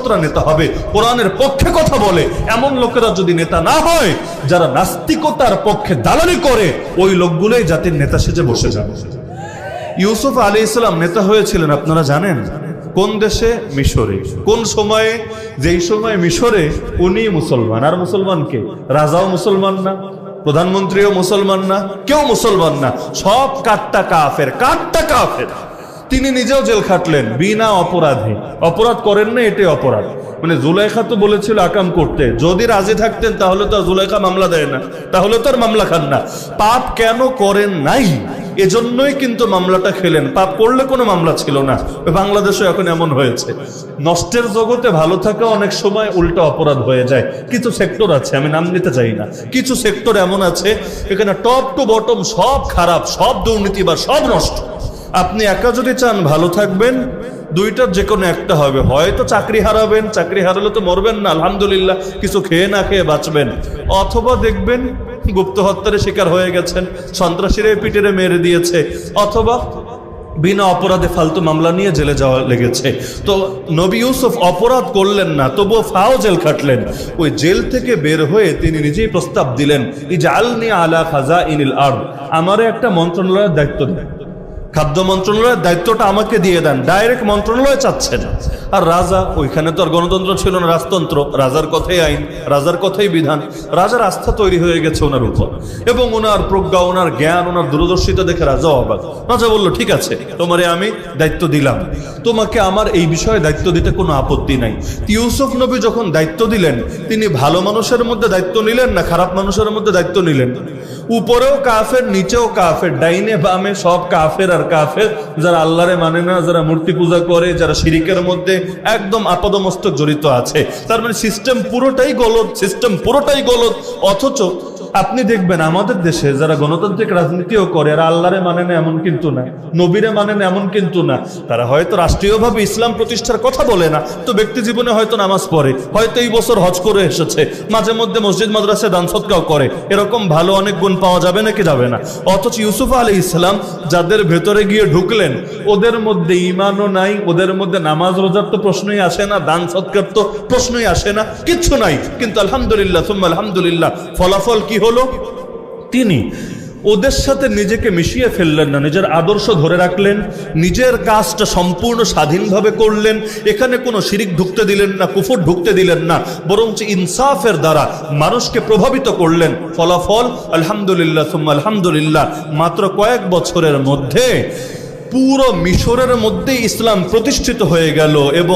সৎরা নেতা হবে, কোরআনের পক্ষে কথা বলে এমন লোকেরা যদি নেতা না হয়, যারা নাস্তিকতার পক্ষে দালালি করে, ওই লোকগুলোই জাতির নেতা সেজে বসে যাবে। ইউসুফ আলাইহিস সালাম নেতা হয়েছিলেন আপনারা জানেন কোন দেশে? মিশরে। কোন সময়ে? যেই সময় মিশরে উনি মুসলমান, আর মুসলমান কে? রাজাও মুসলমান না, প্রধানমন্ত্রীও মুসলমান না, কেউ মুসলমান না, সব কাট্টা কাফের, কাট্টা কাফের। তিনি নিজেও জেল খাটলেন বিনা অপরাধে। অপরাধ করেন না, এটাই অপরাধ। মানে জুলাইখা তো বলেছিল আকাম করতে, যদি রাজি থাকতেন তাহলে তো জুলাইখা মামলা দেয় না, তাহলে তো আর মামলা খান না। পাপ কেন করেন নাই, এজন্যই কিন্তু মামলাটা খেলেন। পাপ করলে কোনো মামলা ছিল না। বাংলাদেশে এখন এমন হয়েছে, নষ্টের জগতে ভালো থাকা অনেক সময় উল্টো অপরাধ হয়ে যায়। কিছু সেক্টর আছে, আমি নাম নিতে চাই না, কিছু সেক্টর এমন আছে এখানে টপ টু বটম সব খারাপ, সব দুর্নীতি বা সব নষ্ট। আপনি একা যদি চান ভালো থাকবেন, দুইটার যে কোনো একটা হবে, হয়তো চাকরি হারাবেন, চাকরি হারালে তো মরবেন না, আলহামদুলিল্লাহ কিছু খেয়ে না খেয়ে বাঁচবেন, অথবা দেখবেন গুপ্ত হত্যার শিকার হয়ে গেছেন, সন্ত্রাসীরা পিটেরে মেরে দিয়েছে, অথবা বিনা অপরাধে ফালতু মামলা নিয়ে জেলে যাওয়া লেগেছে। তো নবী ইউসুফ অপরাধ করলেন না, তবুও ফাও জেল খাটলেন। ওই জেল থেকে বের হয়ে তিনি নিজেই প্রস্তাব দিলেন, ইজআলনি আলা খাজাইনিল আরদ, আমারে একটা মন্ত্রণালয়ের দায়িত্ব দেন, খাদ্য মন্ত্রণালয়ের দায়িত্বটা আমাকে দিয়ে দেন। ডাইরেক্ট মন্ত্রণালয় চাচ্ছেন। আর রাজা, ওইখানে তো আর গণতন্ত্র ছিল না, রাজতন্ত্র, রাজার কথাই আইন, রাজার কথাই বিধান। রাজার আস্থা তৈরি হয়ে গেছে ওনার উপর, এবং ওনার প্রজ্ঞা, ওনার জ্ঞান, ওনার দূরদর্শিতা দেখে রাজা অবাক। রাজা বলল, ঠিক আছে, তোমারে আমি দায়িত্ব দিলাম, তোমাকে আমার এই বিষয়ে দায়িত্ব দিতে কোনো আপত্তি নাই। ইউসুফ নবী যখন দায়িত্ব দিলেন, তিনি ভালো মানুষের মধ্যে দায়িত্ব নিলেন না খারাপ মানুষের মধ্যে দায়িত্ব নিলেন? উপরেও কাফের, নিচেও কাফের, ডাইনে বামে সব কাফের আর কাফের, যারা আল্লাহরে মানে না, যারা মূর্তি পূজা করে, যারা শিরিকের মধ্যে একদম আপাদমস্তক জড়িত আছে। তার মানে সিস্টেম পুরোটাই গলদ, সিস্টেম পুরোটাই গলদ। অথচ আপনি দেখবেন আমাদের দেশে যারা গণতান্ত্রিক রাজনীতিও করে, আর আল্লাহরে মানে না এমন কিন্তু না, নবীরে মানে না এমন কিন্তু না, তারা হয়তো রাষ্ট্রীয়ভাবে ইসলাম প্রতিষ্ঠার কথা বলে না, তো ব্যক্তি জীবনে হয়তো নামাজ পড়ে, হয়তো এই বছর হজ করে এসেছে, মাঝে মধ্যে মসজিদ মাদ্রাসায় দান সদকাও করে, এরকম ভালো অনেক গুণ পাওয়া যাবে নাকি যাবে না? অথচ ইউসুফ আলাইহিস সালাম যাদের ভেতরে গিয়ে ঢুকলেন, ওদের মধ্যে ঈমানও নাই, ওদের মধ্যে নামাজ রোজার তো প্রশ্নই আসে না, দান সদকার তো প্রশ্নই আসে না, কিচ্ছু নাই। কিন্তু আলহামদুলিল্লাহ সুম্মা আলহামদুলিল্লাহ, ফলাফল কি হলো? তিনি ওদের সাথে নিজেকে মিশিয়ে ফেললেন না, নিজের আদর্শ ধরে রাখলেন, নিজের কাজটা সম্পূর্ণ স্বাধীনভাবে করলেন। এখানে কোনো শিরিক ঢুকতে দিলেন না, কুফর ঢুকতে দিলেন না, বরঞ্চ ইনসাফের দ্বারা মানুষকে প্রভাবিত করলেন। ফলাফল আলহামদুলিল্লাহ সুম্মা আলহামদুলিল্লাহ, মাত্র কয়েক বছরের মধ্যে পুরো মিশরের মধ্যে ইসলাম প্রতিষ্ঠিত হয়ে গেল। এবং